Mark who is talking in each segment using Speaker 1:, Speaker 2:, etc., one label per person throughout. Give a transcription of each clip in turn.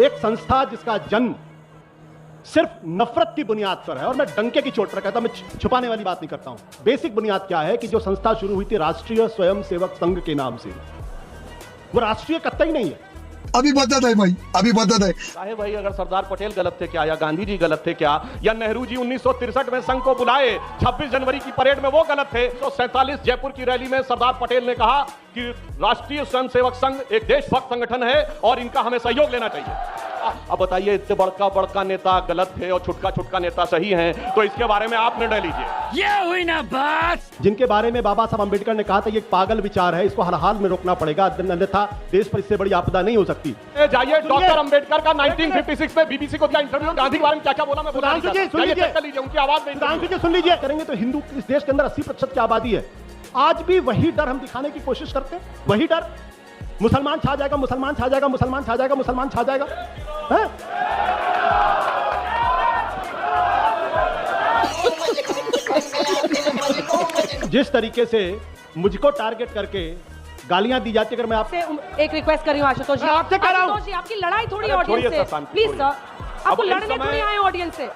Speaker 1: एक संस्था जिसका जन्म सिर्फ नफरत की बुनियाद पर है, और मैं डंके की चोट पर कहता हूं, मैं छुपाने वाली बात नहीं करता हूं। बेसिक बुनियाद क्या है कि जो संस्था शुरू हुई थी राष्ट्रीय स्वयंसेवक संघ के नाम से, वो राष्ट्रीय कतई नहीं है।
Speaker 2: अभी बदत है भाई, अभी बदत है।
Speaker 3: चाहे भाई अगर सरदार पटेल गलत थे क्या, या गांधी जी गलत थे क्या, या नेहरू जी 1963 में संघ को बुलाए, 26 जनवरी की परेड में वो गलत थे। तो 47 जयपुर की रैली में सरदार पटेल ने कहा कि राष्ट्रीय स्वयंसेवक संघ एक देशभक्त संगठन है और इनका हमें सहयोग लेना चाहिए। अब बताइए, इतने बड़का नेता गलत थे और छुटका नेता सही हैं, तो इसके बारे में आप निर्णय लीजिए।
Speaker 4: ये हुई ना बात।
Speaker 1: जिनके बारे में बाबा साहब अंबेडकर ने कहा था ये एक पागल विचार है, इसको हर हाल में रोकना पड़ेगा, अन्यथा देश पर इससे बड़ी आपदा नहीं हो सकती।
Speaker 3: जाइए डॉक्टर अंबेडकर का 1956 में बीबीसी को दिया इंटरव्यू, गांधी के बारे में क्या बोला मैं बोला नहीं चाहता। चेक कर लीजिए, उनकी आवाज में
Speaker 1: सुन लीजिए। करेंगे तो हिंदू, इस देश के अंदर 80% की आबादी है, आज भी वही डर हम दिखाने की कोशिश करते हैं, वही डर, मुसलमान छा जाएगा, मुसलमान छा जाएगा, मुसलमान छा जाएगा, मुसलमान छा जाएगा, है? जिस तरीके से मुझको टारगेट करके गालियां दी जाती है, अगर मैं आपसे
Speaker 5: एक रिक्वेस्ट कर रही हूं आशुतोष जी,
Speaker 1: आपसे कह रहा हूं,
Speaker 5: आशुतोष जी आपकी लड़ाई थोड़ी ऑडियंस से, प्लीज सर, आपको लड़ने थोड़ी आए ऑडियंस से।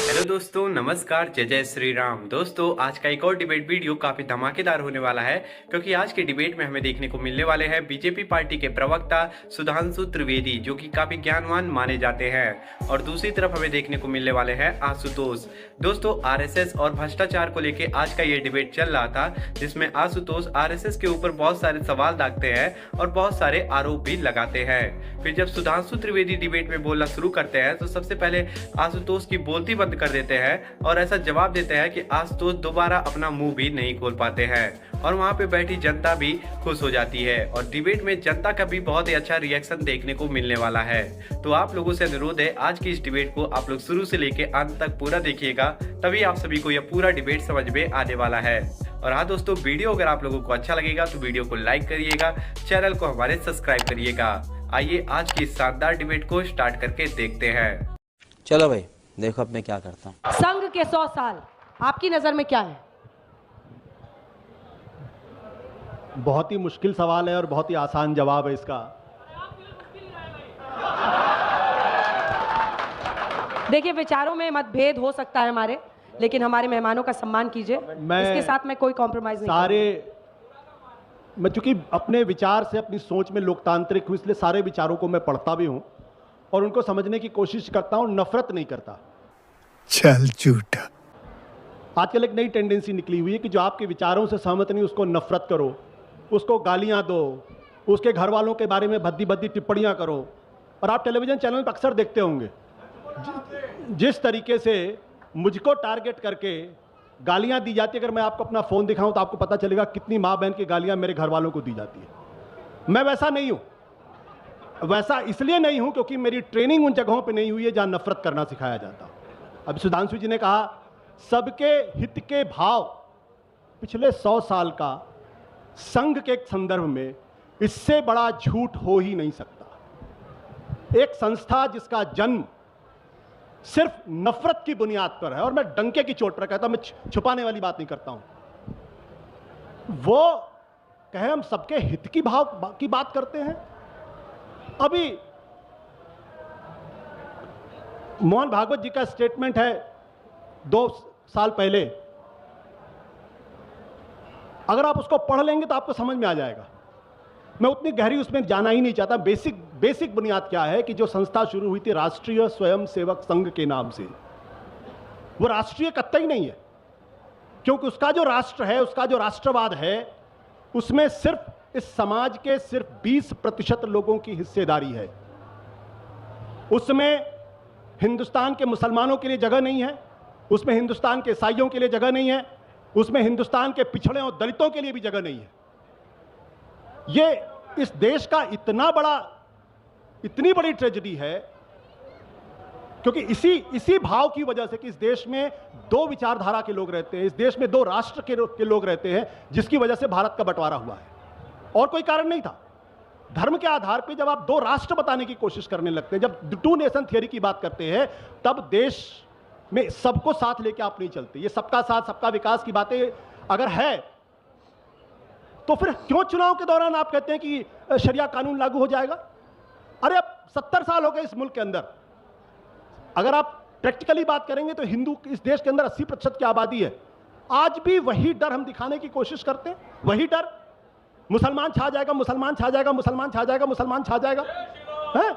Speaker 6: हेलो दोस्तों, नमस्कार, जय जय श्री राम। दोस्तों, आज का एक और डिबेट वीडियो काफी धमाकेदार होने वाला है, क्योंकि आज के डिबेट में हमें देखने को मिलने वाले हैं बीजेपी पार्टी के प्रवक्ता सुधांशु त्रिवेदी, जो कि काफी ज्ञानवान माने जाते हैं, और दूसरी तरफ हमें देखने को मिलने वाले हैं आशुतोष। दोस्तों, आरएसएस और भ्रष्टाचार को लेके आज का ये डिबेट चल रहा था, जिसमें आशुतोष आरएसएस के ऊपर बहुत सारे सवाल दागते हैं और बहुत सारे आरोप भी लगाते हैं। फिर जब सुधांशु त्रिवेदी डिबेट में बोलना शुरू करते हैं तो सबसे पहले आशुतोष की बोलती बंद कर देते हैं और ऐसा जवाब देते हैं कि आशुतोष दोबारा अपना मुंह भी नहीं खोल पाते हैं, और वहां पे बैठी जनता भी खुश हो जाती है, और डिबेट में जनता का भी बहुत ही अच्छा रिएक्शन देखने को मिलने वाला है। तो आप लोगों से अनुरोध है, आज की इस डिबेट को आप लोग शुरू से लेके अंत तक पूरा देखिएगा, तभी आप सभी को यह पूरा डिबेट समझ में आने वाला है। और हाँ दोस्तों, वीडियो अगर आप लोगों को अच्छा लगेगा तो वीडियो को लाइक करिएगा, चैनल को हमारे सब्सक्राइब करिएगा। आइए आज की शानदार डिबेट को स्टार्ट करके देखते हैं।
Speaker 7: चलो भाई, देखो अब मैं क्या करता हूँ।
Speaker 5: संघ के 100 साल आपकी नजर में क्या है?
Speaker 1: बहुत ही मुश्किल सवाल है और बहुत ही आसान जवाब है इसका।
Speaker 5: देखिए, विचारों में मतभेद हो सकता है हमारे, लेकिन हमारे मेहमानों का सम्मान कीजिए। इसके साथ मैं कोई कॉम्प्रोमाइज नहीं
Speaker 1: मैं चूंकि अपने विचार से, अपनी सोच में लोकतांत्रिक हूं, इसलिए सारे विचारों को मैं पढ़ता भी हूं और उनको समझने की कोशिश करता हूं, नफरत नहीं करता।
Speaker 2: चल झूठा।
Speaker 1: आजकल एक नई टेंडेंसी निकली हुई है कि जो आपके विचारों से सहमत नहीं उसको नफरत करो, उसको गालियां दो, उसके घर वालों के बारे में भद्दी भद्दी टिप्पणियां करो। और आप टेलीविजन चैनल पर अक्सर देखते होंगे जिस तरीके से मुझको टारगेट करके गालियां दी जाती है। अगर मैं आपको अपना फोन दिखाऊं तो आपको पता चलेगा कितनी माँ बहन की गालियां मेरे घर वालों को दी जाती है। मैं वैसा नहीं हूं। वैसा इसलिए नहीं हूं क्योंकि मेरी ट्रेनिंग उन जगहों पे नहीं हुई है जहां नफरत करना सिखाया जाता। अब सुधांशु जी ने कहा सबके हित के भाव, पिछले 100 साल का संघ के संदर्भ में इससे बड़ा झूठ हो ही नहीं सकता। एक संस्था जिसका जन्म सिर्फ नफरत की बुनियाद पर है, और मैं डंके की चोट पर कहता हूं, मैं छुपाने वाली बात नहीं करता हूं। वो कहे हम सबके हित की भाव की बात करते हैं। अभी मोहन भागवत जी का स्टेटमेंट है 2 साल पहले, अगर आप उसको पढ़ लेंगे तो आपको समझ में आ जाएगा। मैं उतनी गहरी उसमें जाना ही नहीं चाहता। बेसिक बुनियाद क्या है कि जो संस्था शुरू हुई थी राष्ट्रीय स्वयंसेवक संघ के नाम से, वो राष्ट्रीय कतई नहीं है, क्योंकि उसका जो राष्ट्र है, उसका जो राष्ट्रवाद है, उसमें सिर्फ इस समाज के सिर्फ 20% लोगों की हिस्सेदारी है। उसमें हिंदुस्तान के मुसलमानों के लिए जगह नहीं है, उसमें हिंदुस्तान के ईसाइयों के लिए जगह नहीं है, उसमें हिंदुस्तान के पिछड़े और दलितों के लिए भी जगह नहीं है। ये इस देश का इतनी बड़ी ट्रेजेडी है, क्योंकि इसी भाव की वजह से कि इस देश में 2 विचारधारा के लोग रहते हैं, इस देश में 2 राष्ट्र के लोग रहते हैं, जिसकी वजह से भारत का बंटवारा हुआ है, और कोई कारण नहीं था। धर्म के आधार पे जब आप 2 राष्ट्र बताने की कोशिश करने लगते हैं, जब 2 नेशन थियरी की बात करते हैं, तब देश में सबको साथ लेके आप नहीं चलते। ये सबका साथ सबका विकास की बातें अगर है तो फिर क्यों चुनाव के दौरान आप कहते हैं कि शरिया कानून लागू हो जाएगा? अरे अब 70 साल हो गए इस मुल्क के अंदर। अगर आप प्रैक्टिकली बात करेंगे तो हिंदू इस देश के अंदर 80% की आबादी है। आज भी वही डर हम दिखाने की कोशिश करते हैं, वही डर, मुसलमान छा जाएगा, मुसलमान छा जाएगा, मुसलमान छा जाएगा, मुसलमान छा जाएगा, है?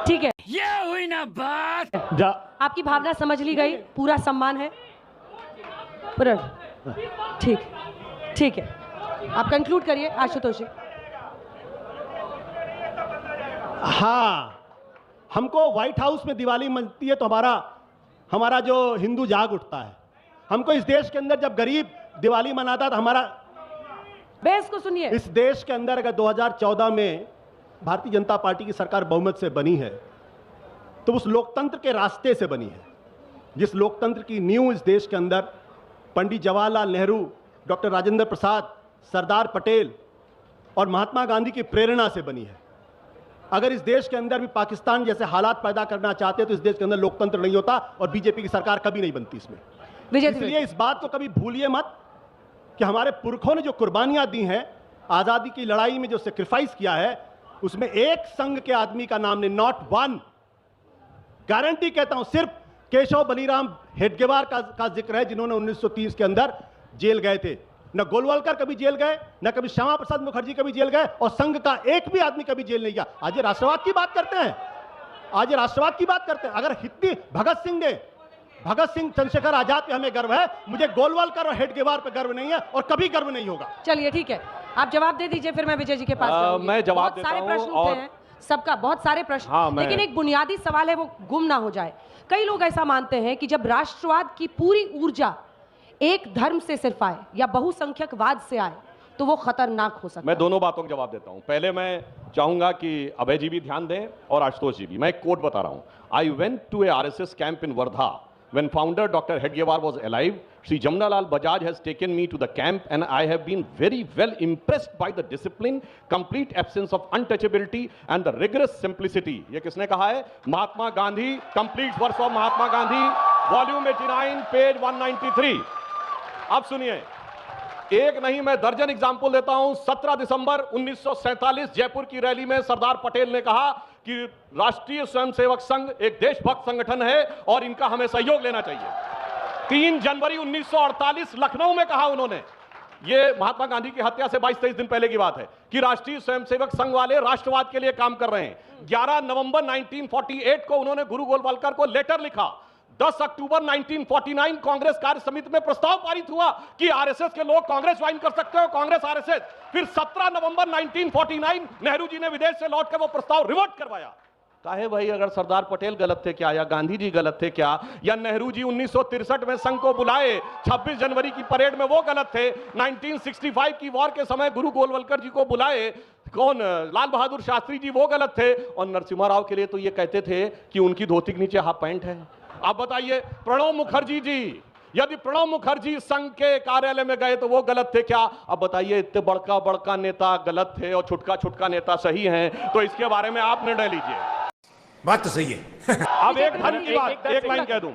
Speaker 5: ठीक है,
Speaker 4: ये हुई ना बात।
Speaker 5: आपकी भावना समझ ली गई, पूरा सम्मान है। पूरा ठीक, ठीक है, आप कंक्लूड करिए आशुतोष जी।
Speaker 1: हाँ, हमको व्हाइट हाउस में दिवाली मनती है तो हमारा जो हिंदू जाग उठता है। हमको इस देश के अंदर जब गरीब दिवाली मनाता तो हमारा,
Speaker 5: बेस को सुनिए,
Speaker 1: इस देश के अंदर अगर 2014 में भारतीय जनता पार्टी की सरकार बहुमत से बनी है तो उस लोकतंत्र के रास्ते से बनी है, जिस लोकतंत्र की नींव इस देश के अंदर पंडित जवाहरलाल नेहरू, डॉक्टर राजेंद्र प्रसाद, सरदार पटेल और महात्मा गांधी की प्रेरणा से बनी है। अगर इस देश के अंदर भी पाकिस्तान जैसे हालात पैदा करना चाहते हैं तो इस देश के अंदर लोकतंत्र नहीं होता और बीजेपी की सरकार कभी नहीं बनती इसमें। इसलिए इस बात को कभी भूलिए मत कि हमारे पुरखों ने जो कुर्बानियां दी हैं, आज़ादी की लड़ाई में जो सेक्रीफाइस किया है, उसमें एक संघ के आदमी का नाम नहीं, नॉट वन, गारंटी कहता हूं, सिर्फ केशव बलीराम हेडगेवार का जिक्र है जिन्होंने 1930 के अंदर जेल गए थे। न गोलवलकर कभी जेल गए, न कभी श्यामा प्रसाद मुखर्जी कभी जेल गए, और संघ का एक भी आदमी कभी जेल नहीं गया। आज ये राष्ट्रवाद की बात करते हैं, आज ये राष्ट्रवाद की बात करते हैं। अगर इतनी भगत सिंह चंद्रशेखर आजाद पे हमें गर्व है, मुझे गोलवलकर और हेडगेवार पे गर्व नहीं है और कभी गर्व नहीं होगा।
Speaker 5: चलिए ठीक है, आप जवाब दे दीजिए, फिर मैं विजय जी के पास जाऊंगी।
Speaker 3: मैं जवाब
Speaker 5: बहुत सारे प्रश्न उठे हैं सबका, बहुत सारे प्रश्न, लेकिन एक बुनियादी सवाल है वो गुम ना हो जाए। कई लोग ऐसा मानते हैं कि जब राष्ट्रवाद की पूरी ऊर्जा एक धर्म से सिर्फ आए या बहुसंख्यकवाद से आए तो वो खतरनाक हो सकता है।
Speaker 3: मैं दोनों बातों का जवाब देता हूं। पहले मैं चाहूंगा कि अभय जी भी ध्यान दें और आशुतोष जी भी। मैं एक कोट बता रहा हूं। I went to a RSS camp in Wardha when founder Dr. Hedgewar was alive. Sri Jamnalal Bajaj has taken me to the camp and I have been very well impressed by the discipline, complete absence of untouchability and the rigorous simplicity. ये किसने कहा है? Mahatma Gandhi, complete verse of Mahatma Gandhi, volume 89, page 193. अब सुनिए, एक नहीं मैं दर्जन एग्जाम्पल देता हूं। 17 दिसंबर 1947 जयपुर की रैली में सरदार पटेल ने कहा कि राष्ट्रीय स्वयंसेवक संघ एक देशभक्त संगठन है और इनका हमें सहयोग लेना चाहिए। 3 जनवरी 1948 लखनऊ में कहा उन्होंने, ये महात्मा गांधी की हत्या से 22-23 दिन पहले की बात है, कि राष्ट्रीय स्वयंसेवक संघ वाले राष्ट्रवाद के लिए काम कर रहे हैं। 11 नवंबर 1948 को उन्होंने गुरु गोलवलकर को लेटर लिखा। 10 अक्टूबर 1949 कांग्रेस कार्य समिति में प्रस्ताव पारित हुआ कि आरएसएस के लोग कांग्रेस ज्वाइन कर सकते हो, कांग्रेस आरएसएस। फिर 17 नवंबर 1949 नेहरू जी ने विदेश से लौट कर वो प्रस्ताव रिवर्ट करवाया। काहे भाई, अगर सरदार पटेल गलत थे क्या, या गांधी जी गलत थे क्या, या नेहरू जी 1963 में संघ को बुलाए, 26 जनवरी की परेड में वो गलत थे, 1965 की वॉर के समय गुरु गोलवलकर जी को बुलाए, कौन, लाल बहादुर शास्त्री जी, वो गलत थे। और नरसिम्हा राव के लिए तो ये कहते थे कि उनकी धोती के नीचे हाफ पैंट है। आप बताइए, प्रणब मुखर्जी जी, यदि प्रणब मुखर्जी संघ के कार्यालय में गए तो वो गलत थे क्या? अब बताइए, इतने बड़का नेता गलत थे और छुटका नेता सही हैं, तो इसके बारे में आप निर्णय लीजिए।
Speaker 4: बात तो सही है।
Speaker 3: अब एक धर्म की बात, एक लाइन कह दूं,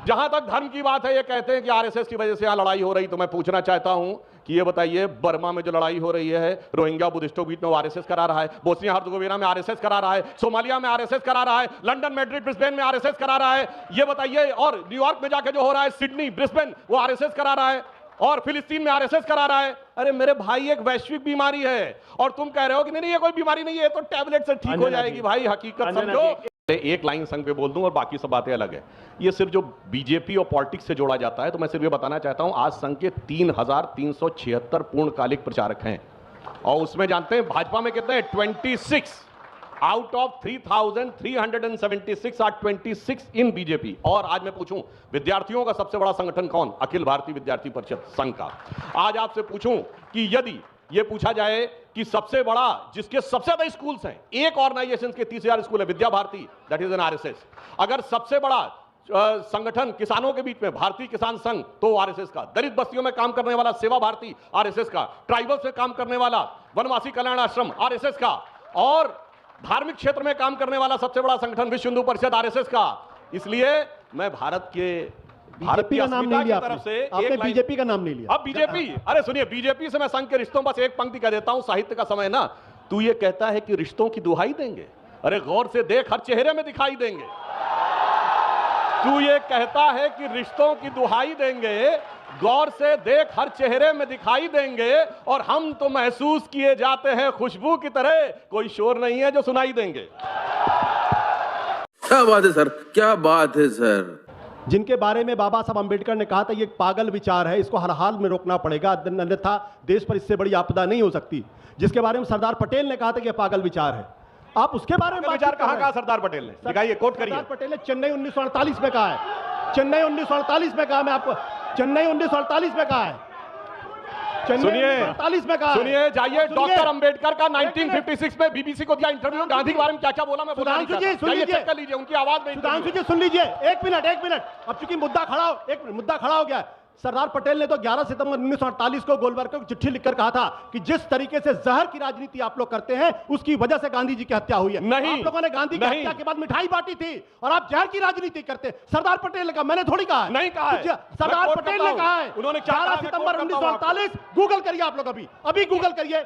Speaker 3: जहां तक धर्म की बात है, ये कहते हैं कि आरएसएस की वजह से यहां लड़ाई हो रही, तो मैं पूछना चाहता हूं कि ये बताइए, बर्मा में जो लड़ाई हो रही है रोहिंग्या बुद्धिस्टों के बीच में, वो आरएसएस करा रहा है। बोस्निया हर्जगोविना में आरएसएस करा रहा है, सोमालिया में आरएसएस करा रहा है, लंदन, मैड्रिड, ब्रिस्बेन में आरएसएस करा रहा है। ये बताइए, और न्यूयॉर्क में जाके जो हो रहा है, सिडनी, ब्रिस्बेन, वो आरएसएस करा रहा है, और फिलिस्तीन में आरएसएस करा रहा है। अरे मेरे भाई, एक वैश्विक बीमारी है और तुम कह रहे हो कि नहीं ये कोई बीमारी नहीं है, तो टैबलेट से ठीक हो जाएगी। भाई हकीकत समझो। एक लाइन संघ पे बोल दूं और बाकी सब बातें अलग है। ये सिर्फ जो बीजेपी और पॉलिटिक्स से जोड़ा जाता है, तो मैं सिर्फ ये बताना चाहता हूं, आज संघ के 3376 पूर्णकालिक प्रचारक हैं, और उसमें जानते हैं भाजपा में कितने हैं? 26 out of 3376 are 26 in BJP. और आज मैं पूछूं, विद्यार्थियों का सबसे बड़ा संगठन कौन? अखिल भारतीय विद्यार्थी परिषद संघ का। आज आपसे पूछूं कि यदि ये पूछा जाए कि सबसे बड़ा, जिसके सबसे ज्यादा स्कूल्स हैं, एक ऑर्गेनाइजेशन के 30,000 स्कूल है, Vidya Bharati, that is an RSS. अगर सबसे बड़ा संगठन किसानों के बीच में भारतीय किसान संघ, तो आरएसएस का। दलित बस्तियों में काम करने वाला सेवा भारती, आरएसएस का। ट्राइबल से काम करने वाला वनवासी कल्याण आश्रम, आरएसएस का। और धार्मिक क्षेत्र में काम करने वाला सबसे बड़ा संगठन विश्व हिंदू परिषद, आरएसएस का। इसलिए मैं भारत के भारत की
Speaker 1: का नाम नहीं
Speaker 3: अस्मिता
Speaker 1: लिया
Speaker 3: की तरफ से
Speaker 1: आपने
Speaker 3: एक लाइन-
Speaker 1: बीजेपी का नाम नहीं लिया।
Speaker 3: अब बीजेपी, अरे सुनिए, बीजेपी से मैं संघ के रिश्तों, बस एक पंक्ति कह देता हूं, साहित्य का समय ना। तू ये कहता है कि रिश्तों की दुहाई देंगे, अरे गौर से देख, हर चेहरे में दिखाई देंगे। तू ये कहता है कि रिश्तों की दुहाई देंगे, गौर से देख, हर चेहरे में दिखाई देंगे, और हम तो महसूस किए जाते हैं खुशबू की तरह, कोई शोर नहीं है जो सुनाई देंगे।
Speaker 8: क्या बात है सर, क्या बात है सर।
Speaker 1: जिनके बारे में बाबा साहब अंबेडकर ने कहा था ये एक पागल विचार है, इसको हर हाल में रोकना पड़ेगा, अन्यथा देश पर इससे बड़ी आपदा नहीं हो सकती। जिसके बारे में सरदार पटेल ने कहा था कि ये पागल विचार है, आप उसके बारे में
Speaker 3: विचार कहां कहा सरदार पटेल ने? दिखाइए, कोट करिए।
Speaker 1: सरदार पटेल ने चेन्नई 1948 में कहा है, चेन्नई 1948 में कहा, मैं आपको चेन्नई 1948 में कहा है,
Speaker 3: सुनिए,
Speaker 1: 1948 में कहा।
Speaker 3: सुनिए, जाइए डॉक्टर अंबेडकर का 1956 में बीबीसी को दिया इंटरव्यू, गांधी के बारे में क्या क्या बोला मैं बोलना नहीं
Speaker 1: सुधांशु जी
Speaker 3: चाहता।
Speaker 1: सुन
Speaker 3: जाइए,
Speaker 1: लीजिए,
Speaker 3: चेक कर लीजिए, उनकी आवाज में
Speaker 1: सुधांशु जी सुन लीजिए, एक मिनट। अब चूंकि मुद्दा खड़ा हो गया। सरदार पटेल ने तो 11 सितंबर 1948 को गोलवालकर को चिट्ठी लिखकर कहा था कि जिस तरीके से जहर की राजनीति आप लोग करते हैं, उसकी वजह से गांधी जी की हत्या हुई है।
Speaker 3: नहीं,
Speaker 1: आप लोगों ने गांधी की हत्या के बाद मिठाई बांटी थी और आप जहर की राजनीति करते हैं। सरदार पटेल ने कहा, मैंने थोड़ी कहा है,
Speaker 3: नहीं कहा है।
Speaker 1: सरदार
Speaker 3: मैं कोट
Speaker 1: पटेल
Speaker 3: करता
Speaker 1: ने
Speaker 3: हूं।
Speaker 1: कहा है।
Speaker 3: उन्होंने क्या कहा,
Speaker 1: 11
Speaker 3: मैं
Speaker 1: सितंबर
Speaker 3: कोट करता हूं
Speaker 1: 1948, गूगल करिए आप लोग, अभी गूगल करिए,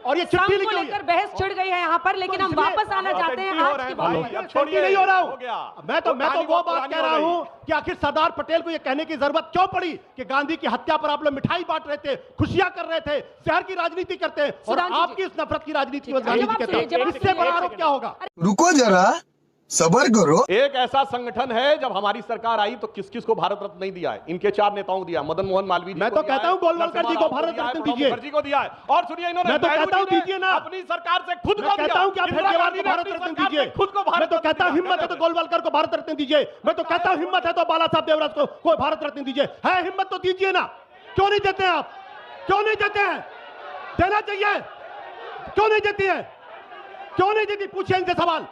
Speaker 1: और ये चिट्ठी
Speaker 5: संघ को
Speaker 1: लिखी हुई
Speaker 5: लेकर
Speaker 1: है।
Speaker 5: बहस छिड़ गई है यहाँ पर, लेकिन हम वापस आना चाहते हैं आज की बात।
Speaker 1: छोड़िए, नहीं हो रहा
Speaker 3: हो गया।
Speaker 1: हूं मैं तो वो बात कह रहा हूं कि आखिर सरदार पटेल को ये कहने की जरूरत क्यों पड़ी कि गांधी की हत्या पर आप लोग मिठाई बांट रहे थे, खुशियां कर रहे थे, शहर की राजनीति करते हैं, और
Speaker 5: सुधांशु जी।
Speaker 1: आपकी इस नफरत की राजनीति को गांधी जी
Speaker 5: जवाब
Speaker 1: कहते
Speaker 5: सुनिए,
Speaker 1: हैं।
Speaker 5: जवाब
Speaker 1: इससे बड़ा
Speaker 5: सुनिए।
Speaker 1: आरोप क्या होगा?
Speaker 2: रुको जरा, सबर करो।
Speaker 3: एक ऐसा संगठन है, जब हमारी सरकार आई तो किस किस को भारत रत्न नहीं दिया है? इनके 4 नेताओं को दिया, मदन मोहन मालवीय जी
Speaker 1: मैं
Speaker 3: को
Speaker 1: तो
Speaker 3: दिया
Speaker 1: कहता
Speaker 3: है,
Speaker 1: हूं गोलवलकर जी को
Speaker 3: नरसिम्हा राव
Speaker 1: भारत
Speaker 3: दिया है,
Speaker 1: रत्न
Speaker 3: प्रणब
Speaker 1: दीजिए।
Speaker 3: मुखर्जी को दिया है। और सुनिए, इन्होंने
Speaker 1: मैं तो
Speaker 3: नेहरू
Speaker 1: कहता हूं
Speaker 3: जी ने
Speaker 1: दीजिए ना।
Speaker 3: अपनी सरकार से खुद
Speaker 1: मैं
Speaker 3: को
Speaker 1: कहता
Speaker 3: दिया।
Speaker 1: हूं कि आप
Speaker 3: इंदिरा
Speaker 1: हेडगेवार
Speaker 3: गांधी
Speaker 1: को
Speaker 3: ने
Speaker 1: भारत
Speaker 3: अपनी
Speaker 1: रत्न
Speaker 3: सरकार
Speaker 1: दीजिए।
Speaker 3: से खुद को भारत
Speaker 1: मैं तो
Speaker 3: रत्न
Speaker 1: कहता हूं
Speaker 3: दिया।
Speaker 1: हिम्मत है तो गोलवलकर को भारत रत्न दीजिए। मैं तो कहता हूं हिम्मत है तो बाला साहब देवराज को कोई भारत रत्न दीजिए। है हिम्मत तो दीजिए ना, क्यों नहीं देते आप? क्यों नहीं देते हैं? देना चाहिए, क्यों नहीं देती है? क्यों नहीं देती? पूछिए इनसे सवाल।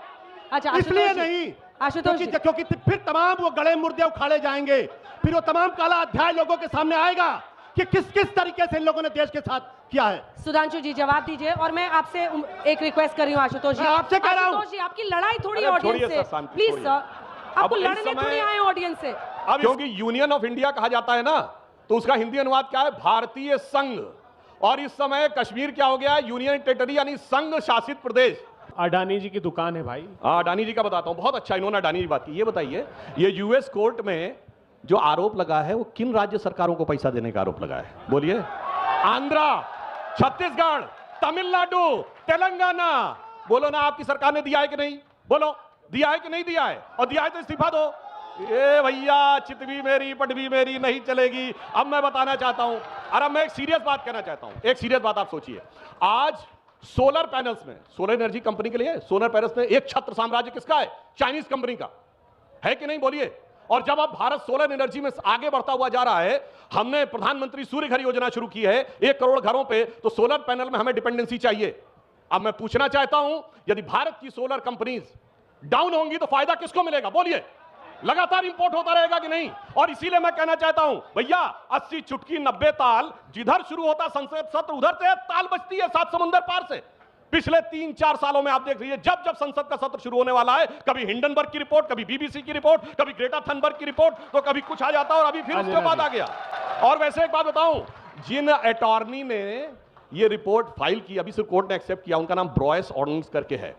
Speaker 5: अच्छा,
Speaker 1: इसलिए
Speaker 5: आशुतोष जी।
Speaker 1: नहीं,
Speaker 5: आशुतोष जी।
Speaker 1: क्योंकि फिर तमाम वो गड़े मुर्दे उखाड़े जाएंगे, फिर वो तमाम काला अध्याय लोगों के सामने आएगा कि किस किस तरीके से इन लोगों ने देश के साथ किया है।
Speaker 5: सुधांशु जी जवाब दीजिए, और मैं आपसे एक रिक्वेस्ट कर रही हूँ आशुतोष जी।
Speaker 1: मैं आपसे कह रहा हूं।
Speaker 5: आशुतोष जी, आपकी लड़ाई थोड़ी
Speaker 3: अरे
Speaker 5: ऑडियंस
Speaker 3: छोड़िए
Speaker 5: से,
Speaker 3: सर, शांति,
Speaker 5: प्लीज
Speaker 3: छोड़िए।
Speaker 5: सर, आपको
Speaker 3: अब इस
Speaker 5: लड़ने
Speaker 3: समय-
Speaker 5: थोड़ी आए ऑडियंस से।
Speaker 3: अब क्योंकि यूनियन ऑफ इंडिया कहा जाता है ना, तो उसका हिंदी अनुवाद क्या है? भारतीय संघ। और इस समय कश्मीर क्या हो गया? यूनियन टेरिटरी, यानी संघ शासित प्रदेश।
Speaker 9: अडानी जी की दुकान है भाई।
Speaker 3: अडानी जी का बताता हूं, बहुत अच्छा इन्होंने अडानी जी बात की। ये बताइए, ये यूएस कोर्ट में जो आरोप लगा है वो किन राज्य सरकारों को पैसा देने का आरोप लगा है? बोलिए। आंध्रा, छत्तीसगढ़, तमिलनाडु, तेलंगाना। बोलो ना, आपकी सरकार ने दिया है कि नहीं? बोलो, दिया है कि नहीं दिया है? और दिया है तो इस्तीफा दो। ए भैया, चित भी मेरी पट भी मेरी नहीं चलेगी। अब मैं बताना चाहता हूं, और अब मैं एक सीरियस बात कहना चाहता हूं। एक सीरियस बात आप सोचिए, आज सोलर पैनल्स में, सोलर एनर्जी कंपनी के लिए सोलर पैनल्स में एक छत्र साम्राज्य किसका है? चाइनीज कंपनी का है कि नहीं? बोलिए। और जब अब भारत सोलर एनर्जी में आगे बढ़ता हुआ जा रहा है, हमने प्रधानमंत्री सूर्य घर योजना शुरू की है 1 करोड़ घरों पे, तो सोलर पैनल में हमें डिपेंडेंसी चाहिए। अब मैं पूछना चाहता हूं, यदि भारत की सोलर कंपनीज डाउन होंगी तो फायदा किसको मिलेगा? बोलिए। लगातार इंपोर्ट होता रहेगा कि नहीं? और इसीलिए मैं कहना चाहता हूं, भैया 80 चुटकी 90 ताल, जिधर शुरू होता संसद सत्र उधर से ताल बजती है 7 समुंदर पार से। पिछले 3-4 सालों में आप देख लीजिए, जब जब संसद का सत्र शुरू होने वाला है, कभी हिंडनबर्ग की रिपोर्ट, कभी बीबीसी की रिपोर्ट, कभी ग्रेटा थनबर्ग की रिपोर्ट, तो कभी कुछ आ जाता और अभी फिर उसके बाद आ गया। और वैसे एक बात बताऊं, जिन अटॉर्नी ने ये रिपोर्ट फाइल की, अभी सिर्फ कोर्ट ने एक्सेप्ट किया, उनका नाम ब्रॉयस ऑर्डन्स करके है।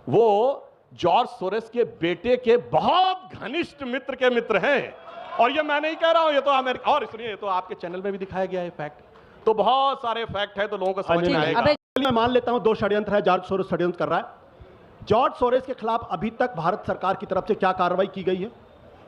Speaker 3: वो जॉर्ज सोरेस के बेटे के बहुत घनिष्ठ मित्र के मित्र हैं। और ये मैं नहीं कह रहा हूं, ये तो अमेरिका, और सुनिए, ये तो आपके चैनल में भी दिखाया गया है फैक्ट। तो बहुत सारे फैक्ट है, तो लोगों को समझ में आएगा।
Speaker 1: मैं मान लेता हूं 2 षड्यंत्र है, जॉर्ज सोरेस षड्यंत्र कर रहा है। जॉर्ज सोरेस के खिलाफ अभी तक भारत सरकार की तरफ से क्या कार्रवाई की गई है?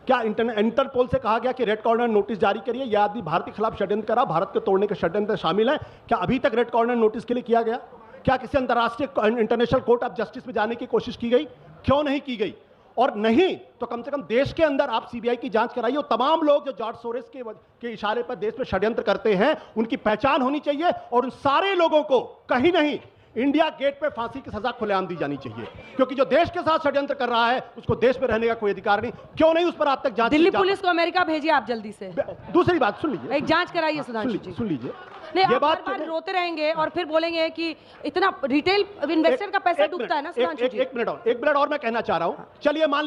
Speaker 1: क्या इंटरपोल से कहा गया कि रेड कॉर्नर नोटिस जारी करिए? यह आदमी भारत के खिलाफ षड्यंत्र करा, भारत के तोड़ने के षड्यंत्र शामिल है? क्या अभी तक रेड कॉर्नर नोटिस के लिए किया गया? क्या किसी अंतर्राष्ट्रीय इंटरनेशनल कोर्ट ऑफ जस्टिस में जाने की कोशिश की गई? क्यों नहीं की गई? और नहीं तो कम से कम देश के अंदर आप सीबीआई की जांच कराइए। और तमाम लोग जो जॉर्ज सोरेस के इशारे पर देश में षड्यंत्र करते हैं, उनकी पहचान होनी चाहिए, और उन सारे लोगों को कहीं नहीं इंडिया गेट पे फांसी की सजा खुलेआम दी जानी चाहिए। क्योंकि जो देश के साथ षड्यंत्र कर रहा है, उसको देश में रहने का कोई अधिकार नहीं। क्यों नहीं उस पर आज तक जांच?
Speaker 5: दिल्ली पुलिस को अमेरिका भेजिए आप जल्दी से।
Speaker 1: दूसरी बात सुन लीजिए,
Speaker 5: एक जांच कराइए सुधांशु जी।
Speaker 1: सुन लीजिए,
Speaker 5: नहीं,
Speaker 1: ये
Speaker 5: आप
Speaker 1: बात
Speaker 5: बार रोते रहेंगे और फिर बोलेंगे कि इतना रिटेल इन्वेस्टर का पैसा डूबता है ना सुधांशु जी।
Speaker 1: एक मिनट और मैं कहना चाह रहा हूं। चलिए मान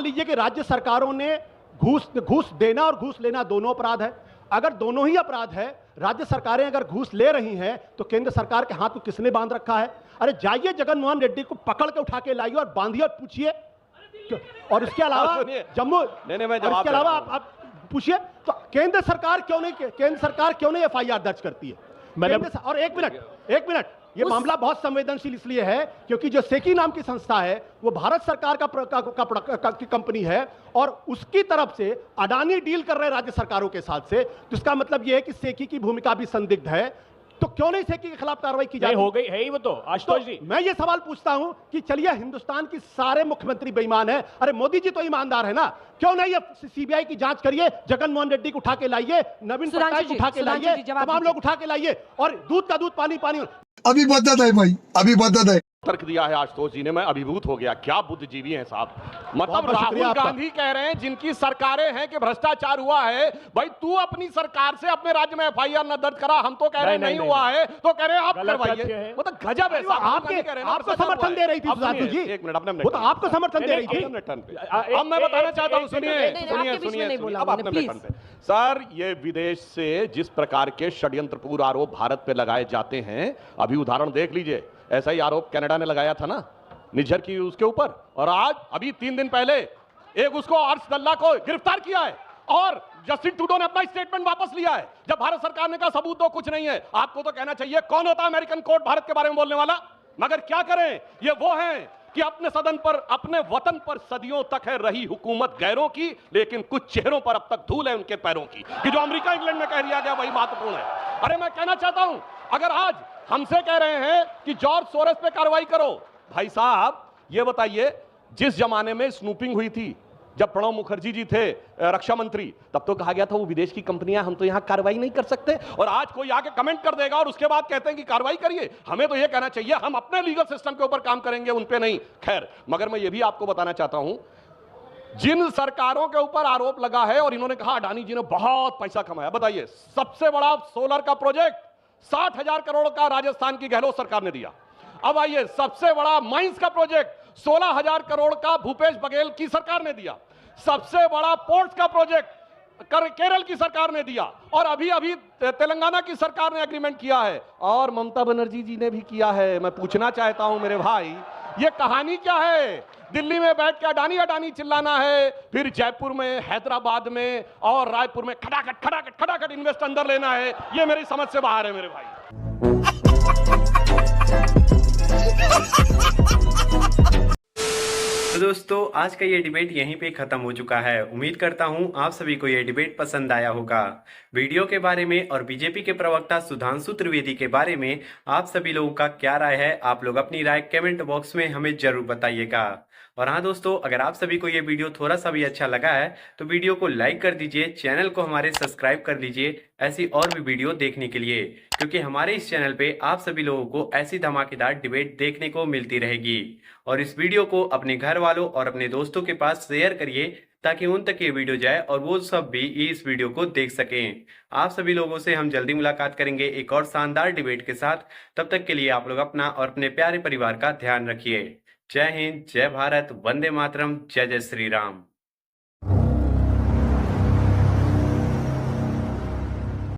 Speaker 1: लीजिए कि राज्य सरकारों ने घूस देना और घूस लेना दोनों अपराध है। अगर दोनों ही अपराध है, राज्य सरकारें अगर घूस ले रही हैं तो केंद्र सरकार के हाथ को किसने बांध रखा है? अरे जाइए जगन मोहन रेड्डी को पकड़ के उठा के लाइए और बांधिए और पूछिए। और इसके अलावा जम्मू, इसके अलावा आप पूछिए तो केंद्र सरकार क्यों नहीं एफआईआर दर्ज करती है? और एक मिनट, ये मामला बहुत संवेदनशील इसलिए है क्योंकि जो सेकी नाम की संस्था है वो भारत सरकार की कंपनी है और उसकी तरफ से अडानी डील कर रहे हैं राज्य सरकारों के साथ से, तो इसका मतलब ये है कि सेकी की भूमिका भी संदिग्ध है। तो क्यों नहीं सेकी के खिलाफ कार्रवाई की जाती?
Speaker 9: हो गई है ही वो तो आशुतोष जी।
Speaker 1: मैं ये सवाल पूछता हूं कि चलिए हिंदुस्तान की सारे मुख्यमंत्री बेईमान है, अरे मोदी जी तो ईमानदार है ना, क्यों नहीं ये सीबीआई की जांच करिए, जगन मोहन रेड्डी को उठा के लाइए, नवीन पटनायक को उठा के लाइए, तमाम लोग उठा के लाइए और दूध का दूध पानी पानी।
Speaker 2: अभी बदत है भाई, अभी बदत है।
Speaker 3: तर्क दिया है आशुतोष जी ने, मैं अभिभूत हो गया। क्या बुद्धिजीवी हैं साहब। मतलब
Speaker 1: बहुत
Speaker 3: राहुल
Speaker 1: शुक्रिया
Speaker 3: गांधी कह रहे हैं जिनकी सरकारें हैं कि भ्रष्टाचार हुआ है, भाई तू अपनी सरकार से अपने राज्य में एफआईआर न दर्ज करा, हम तो कह रहे हैं नहीं हुआ है, तो कह रहे हैं आप करवाइए। मतलब गजब है साहब।
Speaker 1: आपको समर्थन दे रही थी सुधांशु जी,
Speaker 3: एक मिनट, अपने
Speaker 1: वो तो आपको समर्थन दे रही थी।
Speaker 3: अब मैं बताना चाहता हूं, सुनिए अब अपने टर्न पे। सर, ये विदेश से जिस प्रकार के षड्यंत्रपूर्ण आरोप भारत पे लगाए जाते हैं, अभी उदाहरण देख लीजिए, ऐसा ही आरोप कनाडा ने लगाया था ना निज्जर की उसके ऊपर, और आज अभी 3 दिन पहले एक उसको अर्श दल्ला को गिरफ्तार किया है और जस्टिन ट्रूडो ने अपना स्टेटमेंट वापस लिया है जब भारत सरकार ने कहा सबूत तो कुछ नहीं है। आपको तो कहना चाहिए कौन होता है अमेरिकन कोर्ट भारत के बारे में बोलने वाला, मगर क्या करें, ये वो हैं कि अपने सदन पर, अपने वतन पर सदियों तक है रही हुकूमत गैरों की, लेकिन कुछ चेहरों पर अब तक धूल है उनके पैरों की, कि जो अमेरिका इंग्लैंड में कह दिया गया वही महत्वपूर्ण है। अरे मैं कहना चाहता हूं, अगर आज हमसे कह रहे हैं कि जॉर्ज सोरेस पे कार्रवाई करो, भाई साहब ये बताइए, जिस जमाने में स्नूपिंग हुई थी, जब प्रणब मुखर्जी जी थे रक्षा मंत्री, तब तो कहा गया था वो विदेश की कंपनियां, हम तो यहां कार्रवाई नहीं कर सकते, और आज कोई आके कमेंट कर देगा और उसके बाद कहते हैं कि कार्रवाई करिए। हमें तो ये कहना चाहिए हम अपने लीगल सिस्टम के ऊपर काम करेंगे, उन पे नहीं। खैर, मगर मैं ये भी आपको बताना चाहता हूं, जिन सरकारों के ऊपर आरोप लगा है और इन्होंने कहा अडानी जी ने बहुत पैसा कमाया, बताइए सबसे बड़ा सोलर का प्रोजेक्ट 60,000 करोड़ का राजस्थान की गहलोत सरकार ने दिया। अब आइए, सबसे बड़ा माइंस का प्रोजेक्ट 16,000 करोड़ का भूपेश बघेल की सरकार ने दिया। सबसे बड़ा पोर्ट्स का प्रोजेक्ट केरल की सरकार ने दिया, और अभी अभी तेलंगाना की सरकार ने एग्रीमेंट किया है, और ममता बनर्जी जी ने भी किया है। मैं पूछना चाहता हूं मेरे भाई, ये कहानी क्या है? दिल्ली में बैठ के अडानी अडानी चिल्लाना है, फिर जयपुर में, हैदराबाद में और रायपुर में खटाखट खटाखट खटाखट इन्वेस्ट अंदर लेना है, ये मेरी समझ से बाहर है मेरे भाई।
Speaker 6: तो दोस्तों, आज का ये डिबेट यहीं पे खत्म हो चुका है। उम्मीद करता हूँ आप सभी को ये डिबेट पसंद आया होगा। वीडियो के बारे में और बीजेपी के प्रवक्ता सुधांशु त्रिवेदी के बारे में आप सभी लोगों का क्या राय है, आप लोग अपनी राय कमेंट बॉक्स में हमें जरूर बताइएगा। और हाँ दोस्तों, अगर आप सभी को ये वीडियो थोड़ा सा भी अच्छा लगा है तो वीडियो को लाइक कर दीजिए, चैनल को हमारे सब्सक्राइब कर लीजिए ऐसी और भी वीडियो देखने के लिए, क्योंकि हमारे इस चैनल पे आप सभी लोगों को ऐसी धमाकेदार डिबेट देखने को मिलती रहेगी। और इस वीडियो को अपने घर वालों और अपने दोस्तों के पास शेयर करिए ताकि उन तक ये वीडियो जाए और वो सब भी इस वीडियो को देख सकें। आप सभी लोगों से हम जल्दी मुलाकात करेंगे एक और शानदार डिबेट के साथ। तब तक के लिए आप लोग अपना और अपने प्यारे परिवार का ध्यान रखिए। जय हिंद, जय भारत, वंदे मातरम, जय जय श्री राम।